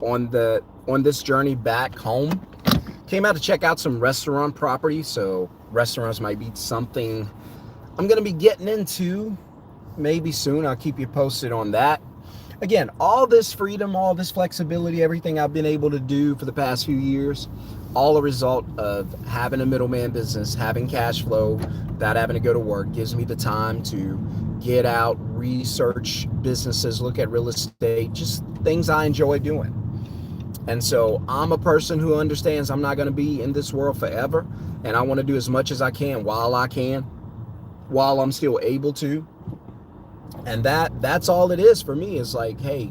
on this journey back home. Came out to check out some restaurant property. So restaurants might be something I'm going to be getting into maybe soon. I'll keep you posted on that. Again, all this freedom, all this flexibility, everything I've been able to do for the past few years, all a result of having a middleman business, having cash flow, without having to go to work, gives me the time to get out, research businesses, look at real estate, just things I enjoy doing. And so I'm a person who understands I'm not going to be in this world forever, and I want to do as much as I can, while I'm still able to. And that's all it is for me. Is like, hey,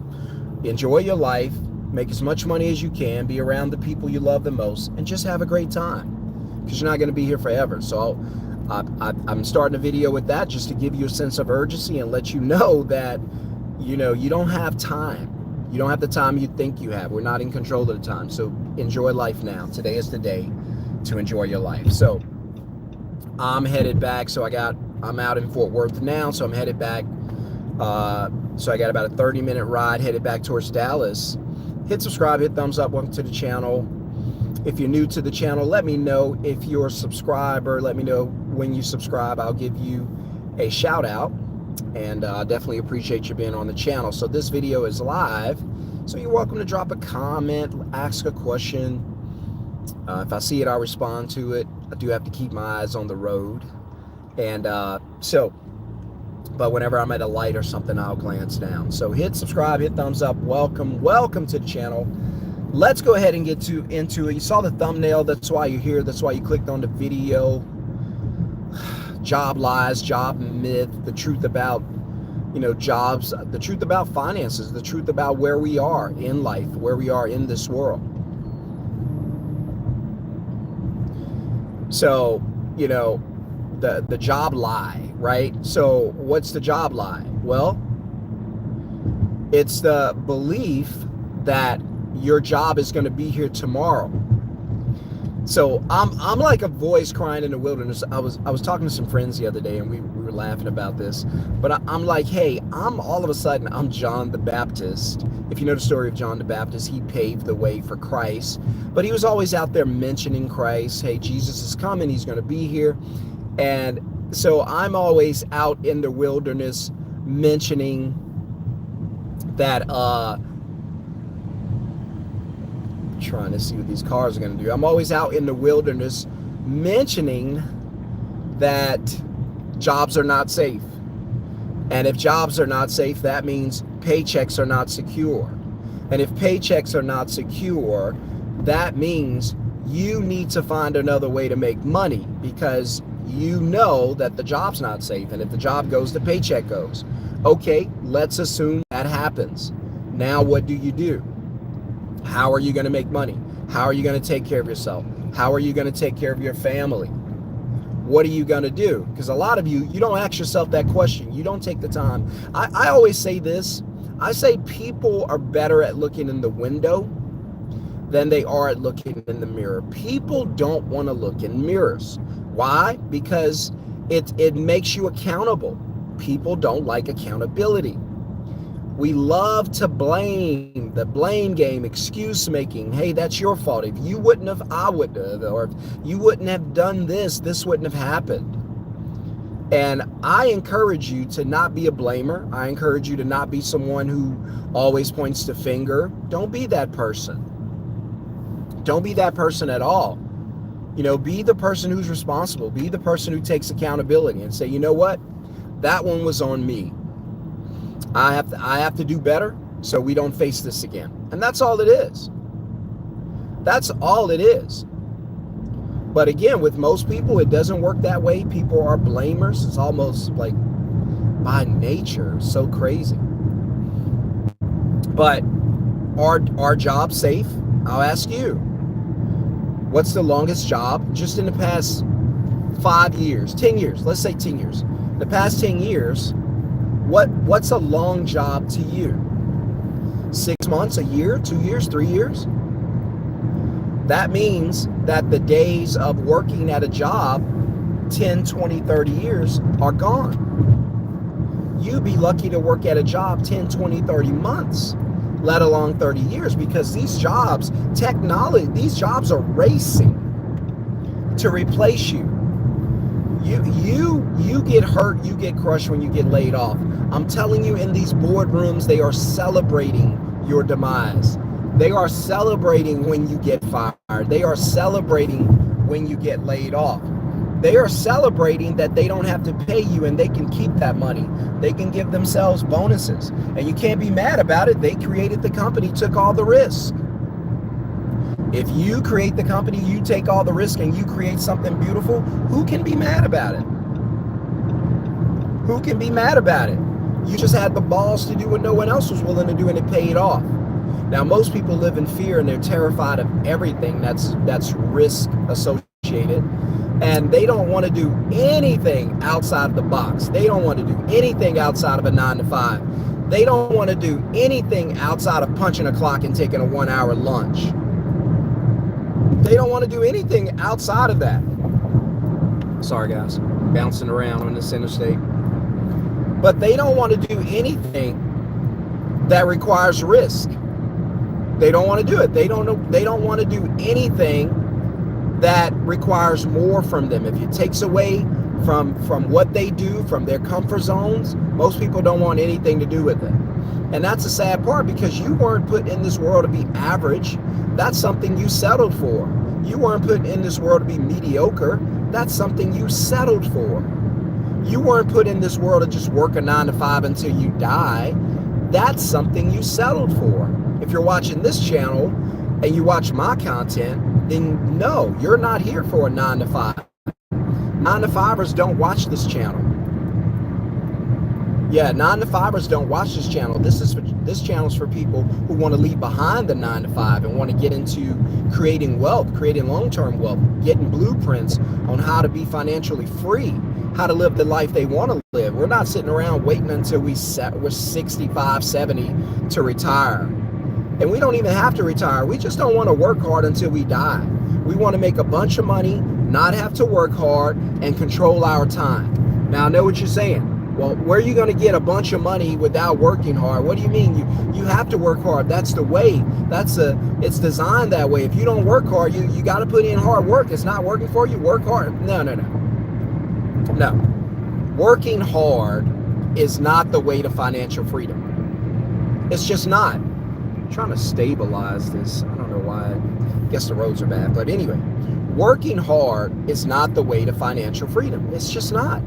enjoy your life, make as much money as you can, be around the people you love the most, and just have a great time, because you're not going to be here forever. So I'm starting a video with that just to give you a sense of urgency and let you know that, you don't have time. You don't have the time you think you have. We're not in control of the time. So enjoy life now. Today is the day to enjoy your life. So I'm headed back. I'm out in Fort Worth now, so I'm headed back. So I got about a 30-minute ride headed back towards Dallas. Hit subscribe, hit thumbs up, welcome to the channel. If you're new to the channel, let me know. If you're a subscriber, let me know when you subscribe. I'll give you a shout out, and I definitely appreciate you being on the channel. So this video is live, so you're welcome to drop a comment, ask a question. If I see it, I'll respond to it. I do have to keep my eyes on the road. And but whenever I'm at a light or something, I'll glance down. So hit subscribe, hit thumbs up. Welcome to the channel. Let's go ahead and get into it. You saw the thumbnail. That's why you're here. That's why you clicked on the video. Job lies, job myth, the truth about, jobs, the truth about finances, the truth about where we are in life, where we are in this world. So, the job lie, right? So what's the job lie? Well, it's the belief that your job is going to be here tomorrow. So I'm like a voice crying in the wilderness. I was talking to some friends the other day, and we were laughing about this. But I'm like, hey, all of a sudden I'm John the Baptist. If you know the story of John the Baptist, he paved the way for Christ. But he was always out there mentioning Christ. Hey, Jesus is coming. He's going to be here. And so I'm always out in the wilderness mentioning that, trying to see what these cars are going to do. I'm always out in the wilderness mentioning that jobs are not safe. And if jobs are not safe, that means paychecks are not secure. And if paychecks are not secure, that means you need to find another way to make money, because you know that the job's not safe. And if the job goes, the paycheck goes. Okay, let's assume that happens. Now what do? How are you going to make money? How are you going to take care of yourself? How are you going to take care of your family? What are you going to do? Because a lot of you don't ask yourself that question. You don't take the time. I always say this. I say people are better at looking in the window than they are at looking in the mirror. People don't want to look in mirrors. Why? Because it makes you accountable. People don't like accountability. We love to blame, the blame game, excuse making. Hey, that's your fault. If you wouldn't have, I would have. Or if you wouldn't have done this, this wouldn't have happened. And I encourage you to not be a blamer. I encourage you to not be someone who always points the finger. Don't be that person. Don't be that person at all. Be the person who's responsible. Be the person who takes accountability and say, you know what? That one was on me. I have to do better so we don't face this again. And that's all it is. That's all it is. But again, with most people, it doesn't work that way. People are blamers. It's almost like by nature. So crazy. But are jobs safe? I'll ask you. What's the longest job just in the past 5 years, 10 years? Let's say 10 years. The past 10 years, what's a long job to you? 6 months, a year, 2 years, 3 years? That means that the days of working at a job 10, 20, 30 years are gone. You'd be lucky to work at a job 10, 20, 30 months. let alone 30 years, because these jobs, these jobs are racing to replace you. You get hurt, you get crushed when you get laid off. I'm telling you, in these boardrooms, they are celebrating your demise. They are celebrating when you get fired. They are celebrating when you get laid off. They are celebrating that they don't have to pay you and they can keep that money. They can give themselves bonuses. And you can't be mad about it. They created the company, took all the risk. If you create the company, you take all the risk, and you create something beautiful, who can be mad about it? Who can be mad about it? You just had the balls to do what no one else was willing to do, and it paid off. Now, most people live in fear, and they're terrified of everything that's risk associated, and they don't want to do anything outside of the box. They don't want to do anything outside of a 9 to 5. They don't want to do anything outside of punching a clock and taking a 1-hour lunch. They don't want to do anything outside of that. Sorry, guys, bouncing around on this interstate. But they don't want to do anything that requires risk. They don't want to do it. They don't want to do anything that requires more from them. If it takes away from what they do, from their comfort zones, most people don't want anything to do with it. And that's a sad part, because you weren't put in this world to be average. That's something you settled for. You weren't put in this world to be mediocre. That's something you settled for. You weren't put in this world to just work a 9 to 5 until you die. That's something you settled for. If you're watching this channel and you watch my content, then no, you're not here for a 9 to 5. 9 to 5ers don't watch this channel. Yeah, 9 to 5ers don't watch this channel. This channel's for people who want to leave behind the 9 to 5 and want to get into creating wealth, creating long-term wealth, getting blueprints on how to be financially free, how to live the life they want to live. We're not sitting around waiting until we're 65, 70 to retire. And we don't even have to retire. We just don't want to work hard until we die. We want to make a bunch of money, not have to work hard, and control our time. Now, I know what you're saying. Well, where are you going to get a bunch of money without working hard? What do you mean? You have to work hard. That's the way. It's designed that way. If you don't work hard, you got to put in hard work. It's not working for you. Work hard. No. Working hard is not the way to financial freedom. It's just not. I'm trying to stabilize this. I don't know why. I guess the roads are bad. But anyway, working hard is not the way to financial freedom. It's just not.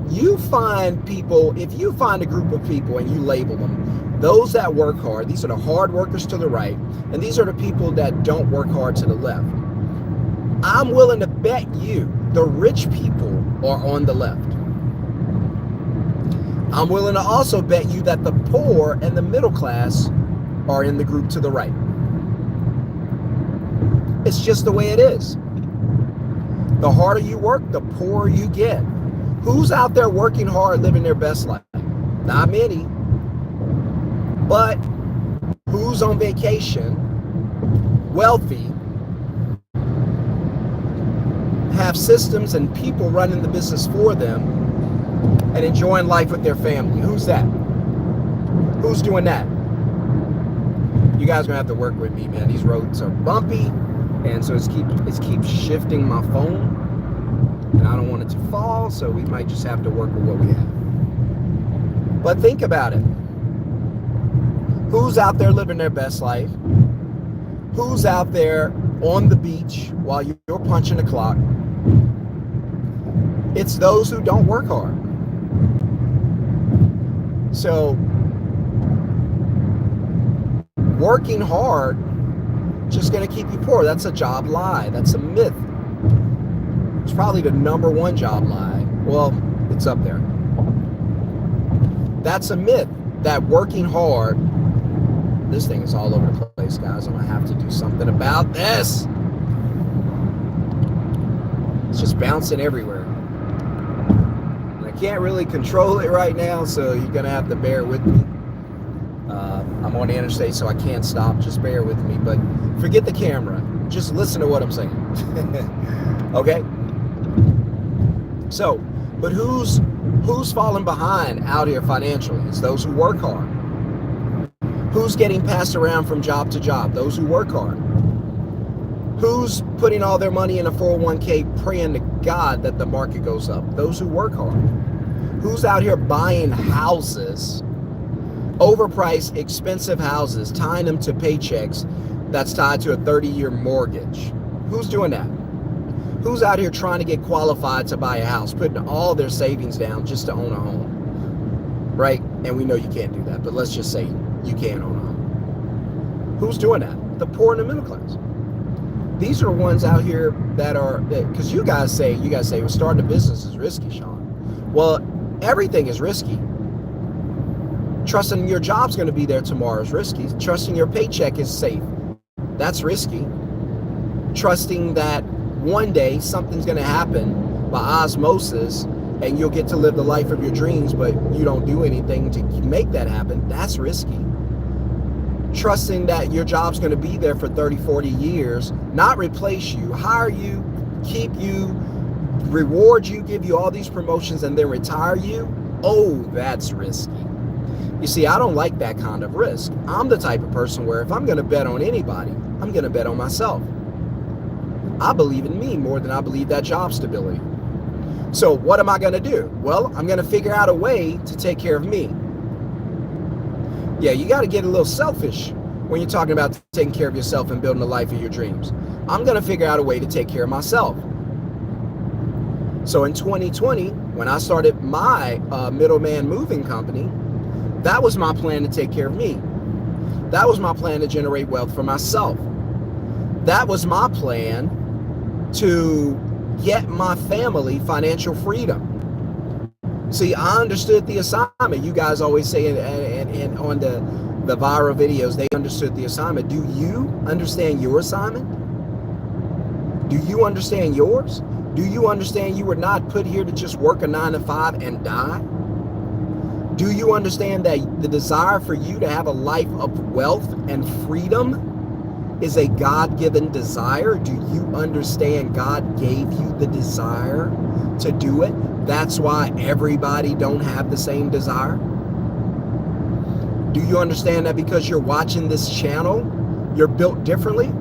You find people, if you find a group of people and you label them, those that work hard, these are the hard workers to the right, and these are the people that don't work hard to the left. I'm willing to bet you the rich people are on the left. I'm willing to also bet you that the poor and the middle class are in the group to the right. It's just the way it is. The harder you work, the poorer you get. Who's out there working hard, living their best life? Not many. But who's on vacation, wealthy, have systems and people running the business for them, and enjoying life with their family? Who's that? Who's doing that? You guys are gonna have to work with me, man. These roads are bumpy, and so it keeps shifting my phone. And I don't want it to fall, so we might just have to work with what we have. But think about it. Who's out there living their best life? Who's out there on the beach while you're punching the clock? It's those who don't work hard. So, working hard just going to keep you poor. That's a job lie. That's a myth. It's probably the #1 job lie. Well, it's up there. That's a myth, that working hard. This thing is all over the place, guys. I'm going to have to do something about this. It's just bouncing everywhere. And I can't really control it right now, so you're going to have to bear with me. I'm on the interstate, so I can't stop. Just bear with me. But forget the camera. Just listen to what I'm saying. Okay? So, but who's Who's falling behind out here financially? It's those who work hard. Who's getting passed around from job to job? Those who work hard. Who's putting all their money in a 401k praying to God that the market goes up? Those who work hard. Who's out here buying houses, overpriced, expensive houses, tying them to paychecks that's tied to a 30-year mortgage? Who's doing that? Who's out here trying to get qualified to buy a house, putting all their savings down just to own a home? Right? And we know you can't do that, but let's just say you can own a home. Who's doing that? The poor and the middle class. These are ones out here that are, because you guys say, well, starting a business is risky, Shon. Well, everything is risky. Trusting your job's going to be there tomorrow is risky. Trusting your paycheck is safe, that's risky. Trusting that one day something's going to happen by osmosis and you'll get to live the life of your dreams, but you don't do anything to make that happen, that's risky. Trusting that your job's going to be there for 30, 40 years, not replace you, hire you, keep you, reward you, give you all these promotions, and then retire you, oh, that's risky. You see, I don't like that kind of risk. I'm the type of person where if I'm going to bet on anybody, I'm going to bet on myself. I believe in me more than I believe that job stability. So what am I going to do? Well, I'm going to figure out a way to take care of me. Yeah, you got to get a little selfish when you're talking about taking care of yourself and building the life of your dreams. I'm going to figure out a way to take care of myself. So in 2020, when I started my Middleman moving company, that was my plan to take care of me. That was my plan to generate wealth for myself. That was my plan to get my family financial freedom. See, I understood the assignment. You guys always say and on the viral videos, they understood the assignment. Do you understand your assignment? Do you understand yours? Do you understand you were not put here to just work a 9-to-5 and die? Do you understand that the desire for you to have a life of wealth and freedom is a God-given desire? Do you understand God gave you the desire to do it? That's why everybody don't have the same desire. Do you understand that because you're watching this channel, you're built differently?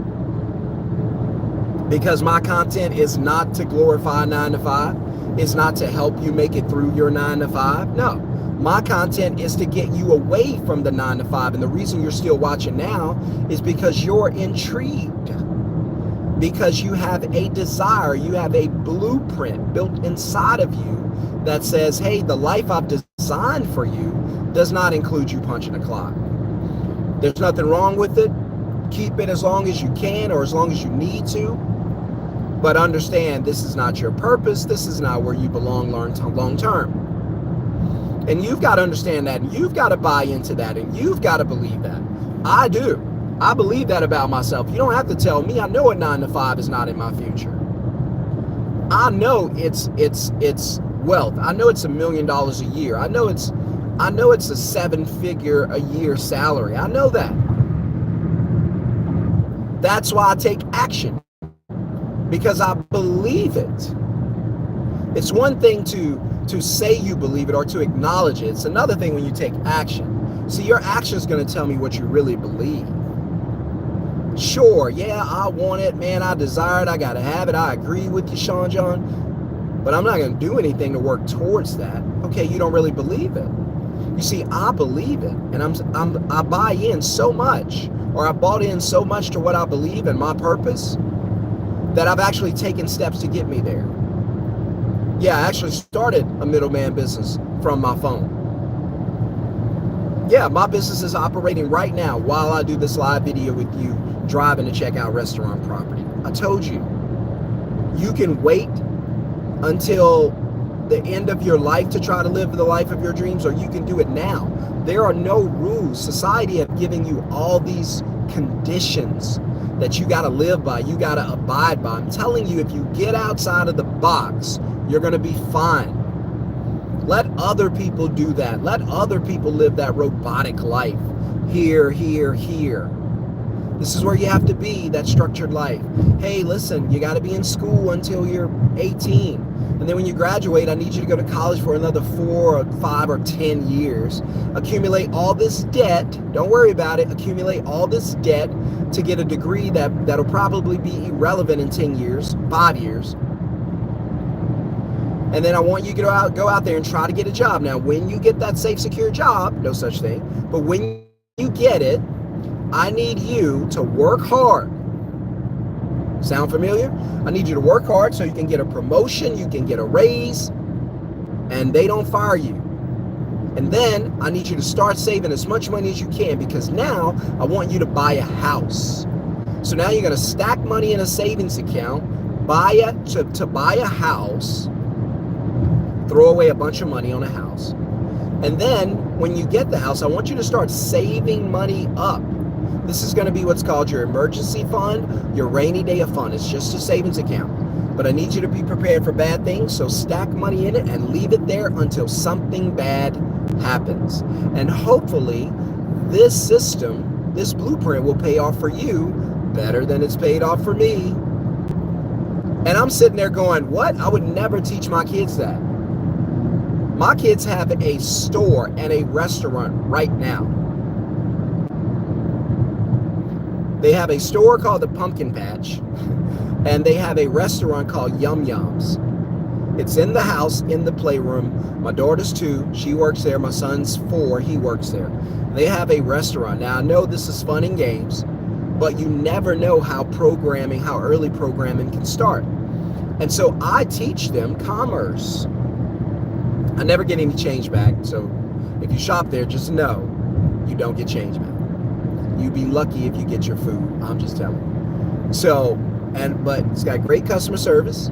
Because my content is not to glorify 9-to-5. It's not to help you make it through your 9-to-5. No, my content is to get you away from the 9-to-5. And the reason you're still watching now is because you're intrigued. Because you have a desire, you have a blueprint built inside of you that says, hey, the life I've designed for you does not include you punching a clock. There's nothing wrong with it. Keep it as long as you can or as long as you need to. But understand this is not your purpose. This is not where you belong long term. And you've got to understand that. And you've got to buy into that. And you've got to believe that. I do. I believe that about myself. You don't have to tell me. I know a 9-to-5 is not in my future. I know it's wealth. I know it's $1 million a year. I know it's a 7-figure a year salary. I know that. That's why I take action, because I believe it. It's one thing to say you believe it or to acknowledge it. It's another thing when you take action. See, your action is going to tell me what you really believe. Sure, yeah, I want it, man. I desire it. I got to have it. I agree with you, Shon-Jhon. But I'm not going to do anything to work towards that. Okay, you don't really believe it. You see, I believe it, and I buy in so much, or I bought in so much to what I believe and my purpose, that I've actually taken steps to get me there. Yeah, I actually started a middleman business from my phone. Yeah, my business is operating right now while I do this live video with you, driving to check out restaurant property. I told you, you can wait until the end of your life to try to live the life of your dreams, or you can do it now. There are no rules. Society have given you all these conditions that you got to live by, you got to abide by. I'm telling you, if you get outside of the box, you're going to be fine. Let other people do that. Let other people live that robotic life. Here, here, here. This is where you have to be, that structured life. Hey, listen, you got to be in school until you're 18. And then when you graduate, I need you to go to college for another 4 or 5 or 10 years. Accumulate all this debt. Don't worry about it. Accumulate all this debt to get a degree that'll probably be irrelevant in 10 years, 5 years. And then I want you to go out there and try to get a job. Now, when you get that safe, secure job, no such thing, but when you get it, I need you to work hard. Sound familiar? I need you to work hard so you can get a promotion, you can get a raise, and they don't fire you. And then I need you to start saving as much money as you can, because now I want you to buy a house. So now you're going to stack money in a savings account, to buy a house, throw away a bunch of money on a house. And then when you get the house, I want you to start saving money up. This is going to be what's called your emergency fund, your rainy day fund. It's just a savings account. But I need you to be prepared for bad things, so stack money in it and leave it there until something bad happens. And hopefully this system, this blueprint will pay off for you better than it's paid off for me. And I'm sitting there going, what? I would never teach my kids that. My kids have a store and a restaurant right now. They have a store called the Pumpkin Patch, and they have a restaurant called Yum Yums. It's in the house, in the playroom. My daughter's 2, she works there. My son's 4, he works there. They have a restaurant. Now, I know this is fun and games, but you never know how early programming can start. And so I teach them commerce. I never get any change back, so if you shop there, just know you don't get change back. You'd be lucky if you get your food. I'm just telling you. So, but it's got great customer service.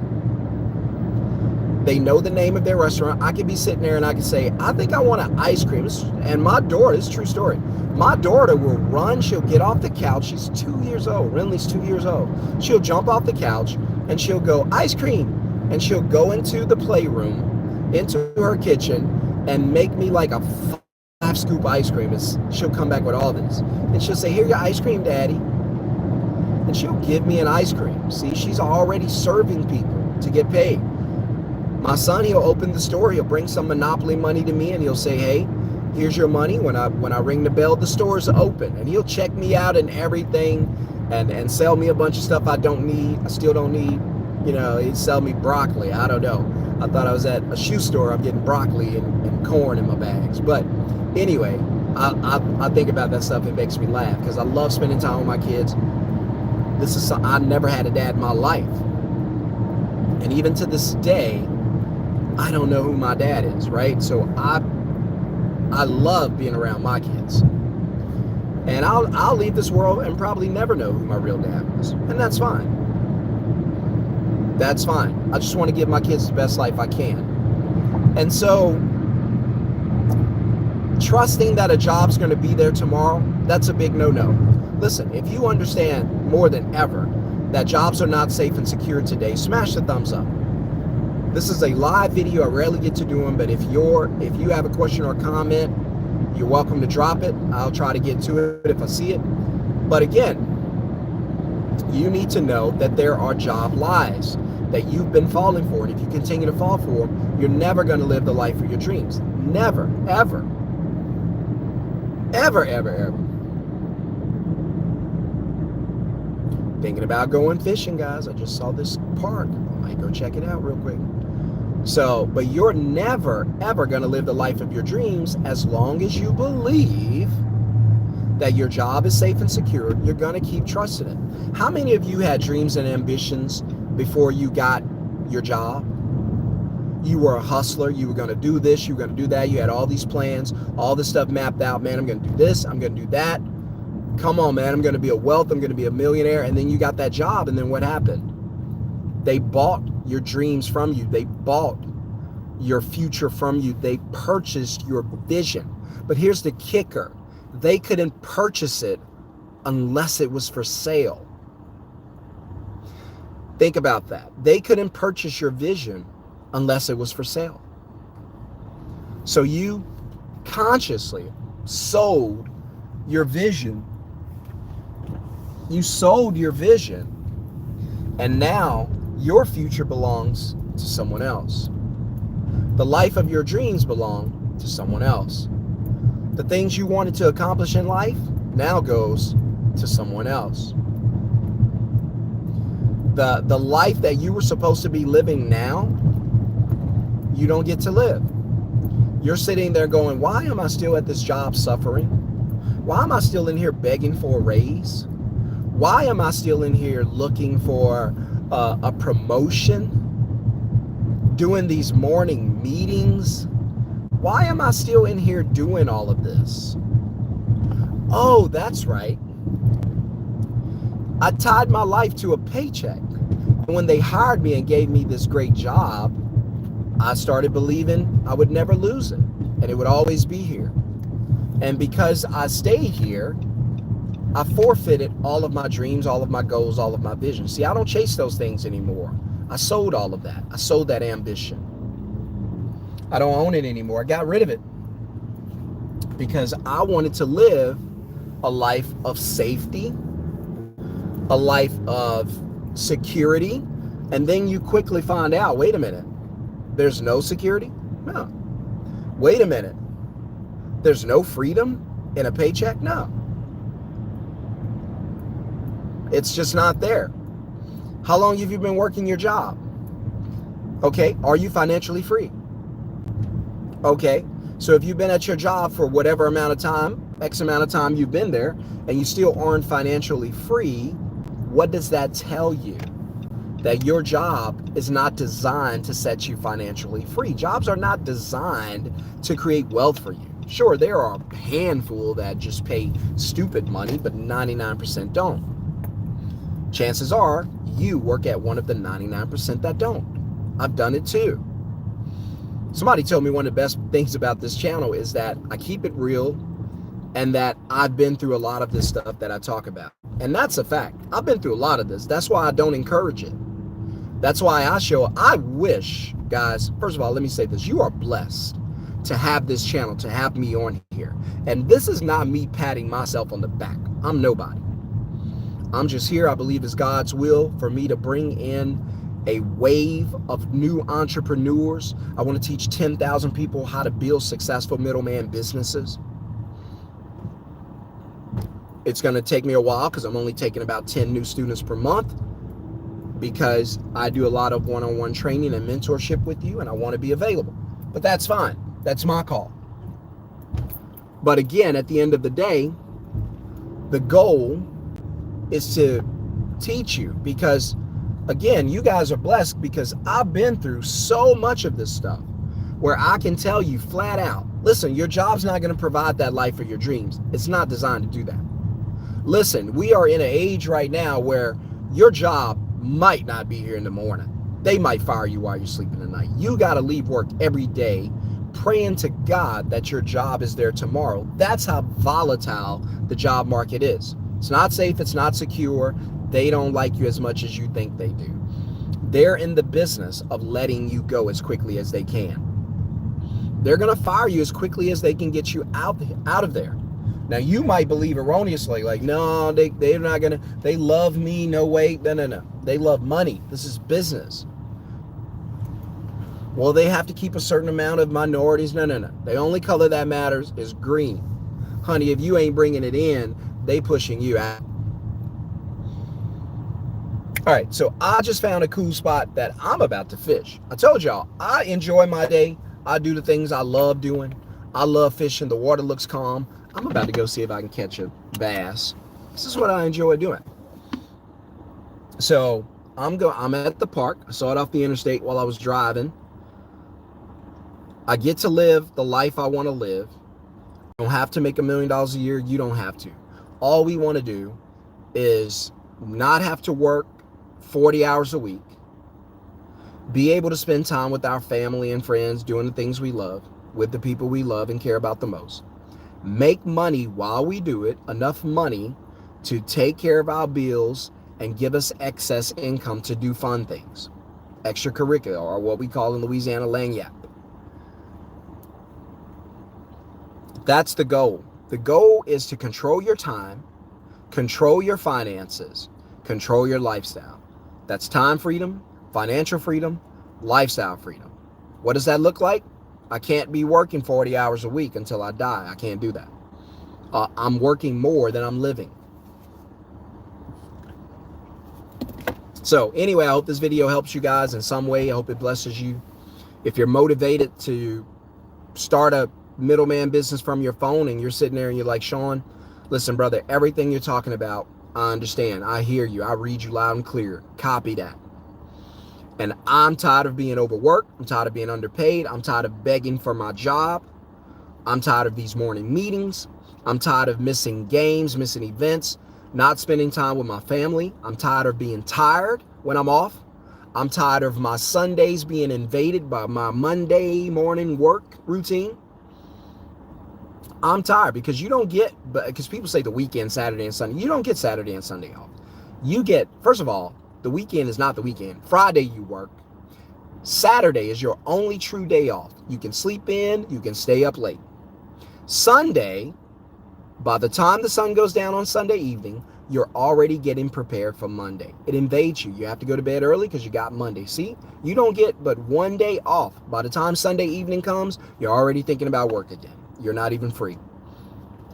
They know the name of their restaurant. I could be sitting there and I could say, I think I want an ice cream. And my daughter, this is a true story. My daughter will run. She'll get off the couch. She's 2 years old. Renly's 2 years old. She'll jump off the couch and she'll go, ice cream. And she'll go into the playroom, into her kitchen, and make me like a 5-scoop ice cream. She'll come back with all this. And she'll say, here, your ice cream, Daddy. And she'll give me an ice cream. See, she's already serving people to get paid. My son, he'll open the store. He'll bring some Monopoly money to me and he'll say, hey, here's your money. When I ring the bell, the store's open. And he'll check me out and everything and sell me a bunch of stuff I don't need. I still don't need. You know, he'd sell me broccoli. I don't know. I thought I was at a shoe store. I'm getting broccoli and corn in my bags. But anyway, I think about that stuff. It makes me laugh because I love spending time with my kids. This is something, I never had a dad in my life. And even to this day, I don't know who my dad is, right? So I love being around my kids. And I'll leave this world and probably never know who my real dad is. And that's fine. That's fine. I just want to give my kids the best life I can. And so trusting that a job's going to be there tomorrow, that's a big no-no. Listen, if you understand more than ever that jobs are not safe and secure today, smash the thumbs up. This is a live video. I rarely get to do them, but if you have a question or comment, you're welcome to drop it. I'll try to get to it if I see it. But again, you need to know that there are job lies that you've been falling for. And if you continue to fall for them, you're never going to live the life of your dreams. Never, ever. Ever, ever, ever. Thinking about going fishing, guys. I just saw this park. I might go check it out real quick. So, but you're never, ever going to live the life of your dreams as long as you believe that your job is safe and secure. You're going to keep trusting it. How many of you had dreams and ambitions before you got your job? You were a hustler. You were going to do this. You were going to do that. You had all these plans, all this stuff mapped out. Man, I'm going to do this. I'm going to do that. Come on, man. I'm going to be a wealth. I'm going to be a millionaire. And then you got that job. And then what happened? They bought your dreams from you. They bought your future from you. They purchased your vision. But here's the kicker. They couldn't purchase it unless it was for sale. Think about that. They couldn't purchase your vision unless it was for sale. So you consciously sold your vision You sold your vision, and now your future belongs to someone else. The life of your dreams belong to someone else. The things you wanted to accomplish in life now goes to someone else. The life that you were supposed to be living now, you don't get to live. You're sitting there going, why am I still at this job suffering? Why am I still in here begging for a raise? Why am I still in here looking for a promotion? Doing these morning meetings? Why am I still in here doing all of this? Oh, that's right. I tied my life to a paycheck. And when they hired me and gave me this great job, I started believing I would never lose it and it would always be here. And because I stayed here, I forfeited all of my dreams, all of my goals, all of my visions. See, I don't chase those things anymore. I sold all of that. I sold that ambition. I don't own it anymore. I got rid of it because I wanted to live a life of safety, a life of security. And then you quickly find out, wait a minute, there's no security? No. Wait a minute, there's no freedom in a paycheck? No. It's just not there. How long have you been working your job? Okay, are you financially free? Okay, so if you've been at your job for whatever amount of time, X amount of time you've been there, and you still aren't financially free, what does that tell you? That your job is not designed to set you financially free. Jobs are not designed to create wealth for you. Sure, there are a handful that just pay stupid money, but 99% don't. Chances are you work at one of the 99% that don't. I've done it too. Somebody told me one of the best things about this channel is that I keep it real and that I've been through a lot of this stuff that I talk about. And that's a fact. I've been through a lot of this. That's why I don't encourage it. That's why I wish, guys, first of all, let me say this. You are blessed to have this channel, to have me on here. And this is not me patting myself on the back. I'm nobody. I'm just here. I believe it's God's will for me to bring in a wave of new entrepreneurs. I want to teach 10,000 people how to build successful middleman businesses. It's going to take me a while because I'm only taking about 10 new students per month because I do a lot of one-on-one training and mentorship with you and I want to be available. But that's fine. That's my call. But again, at the end of the day, the goal is to teach you because, again, you guys are blessed because I've been through so much of this stuff where I can tell you flat out, listen, your job's not going to provide that life for your dreams. It's not designed to do that. Listen, we are in an age right now where your job might not be here in the morning. They might fire you while you're sleeping at night. You got to leave work every day praying to God that your job is there tomorrow. That's how volatile the job market is. It's not safe. It's not secure. They don't like you as much as you think they do. They're in the business of letting you go as quickly as they can. They're going to fire you as quickly as they can get you out of there. Now, you might believe erroneously, like, no, they're not going to, they love me, no way, no. They love money. This is business. Well, they have to keep a certain amount of minorities. No. The only color that matters is green. Honey, if you ain't bringing it in, they pushing you out. All right, so I just found a cool spot that I'm about to fish. I told y'all, I enjoy my day. I do the things I love doing. I love fishing. The water looks calm. I'm about to go see if I can catch a bass. This is what I enjoy doing. So I'm at the park. I saw it off the interstate while I was driving. I get to live the life I want to live. I don't have to make $1 million a year. You don't have to. All we want to do is not have to work 40 hours a week, be able to spend time with our family and friends doing the things we love, with the people we love and care about the most. Make money while we do it, enough money to take care of our bills and give us excess income to do fun things, extracurricular, or what we call in Louisiana lagniappe. That's the goal. The goal is to control your time, Control your finances. Control your lifestyle. That's time freedom, financial freedom, lifestyle freedom. What does that look like? I can't be working 40 hours a week until I die. I can't do that. I'm working more than I'm living. So anyway, I hope this video helps you guys in some way. I hope it blesses you. If you're motivated to start a middleman business from your phone and you're sitting there and you're like, Shon, listen, brother, everything you're talking about, I understand. I hear you. I read you loud and clear. Copy that. And I'm tired of being overworked. I'm tired of being underpaid. I'm tired of begging for my job. I'm tired of these morning meetings. I'm tired of missing games, missing events, not spending time with my family. I'm tired of being tired when I'm off. I'm tired of my Sundays being invaded by my Monday morning work routine. I'm tired because you don't get, because people say the weekend, Saturday and Sunday. You don't get Saturday and Sunday off. You get, first of all, the weekend is not the weekend. Friday you work. Saturday is your only true day off. You can sleep in, you can stay up late. Sunday, by the time the sun goes down on Sunday evening, you're already getting prepared for Monday. It invades you. You have to go to bed early because you got Monday. See, you don't get but one day off. By the time Sunday evening comes, you're already thinking about work again. You're not even free.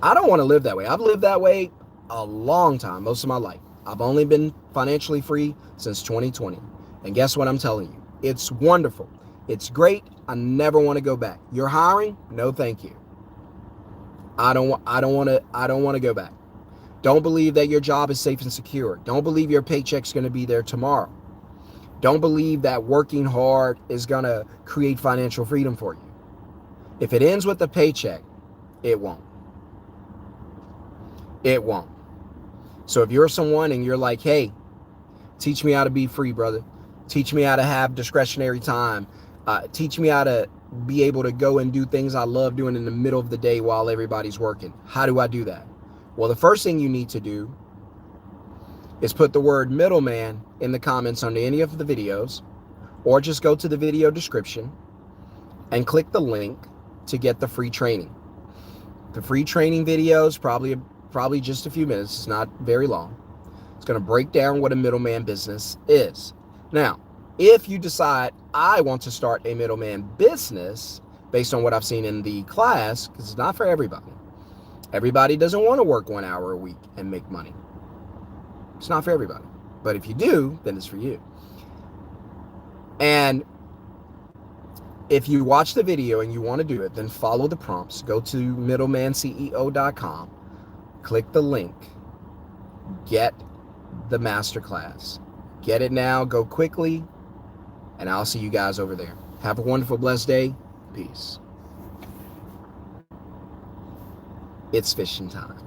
I don't want to live that way. I've lived that way a long time, most of my life. I've only been financially free since 2020. And guess what I'm telling you? It's wonderful. It's great. I never want to go back. You're hiring? No, thank you. I don't want to go back. Don't believe that your job is safe and secure. Don't believe your paycheck's going to be there tomorrow. Don't believe that working hard is going to create financial freedom for you. If it ends with a paycheck, it won't. It won't. So if you're someone and you're like, hey, teach me how to be free, brother. Teach me how to have discretionary time. Teach me how to be able to go and do things I love doing in the middle of the day while everybody's working. How do I do that? Well, the first thing you need to do is put the word middleman in the comments under any of the videos, or just go to the video description and click the link to get the free training. The free training video is probably just a few minutes. It's not very long. It's going to break down what a middleman business is. Now, if you decide I want to start a middleman business based on what I've seen in the class, because it's not for everybody. Everybody doesn't want to work 1 hour a week and make money. It's not for everybody. But if you do, then it's for you. And if you watch the video and you want to do it, then follow the prompts. Go to middlemanceo.com, click the link, get the masterclass. Get it now, go quickly, and I'll see you guys over there. Have a wonderful, blessed day. Peace. It's fishing time.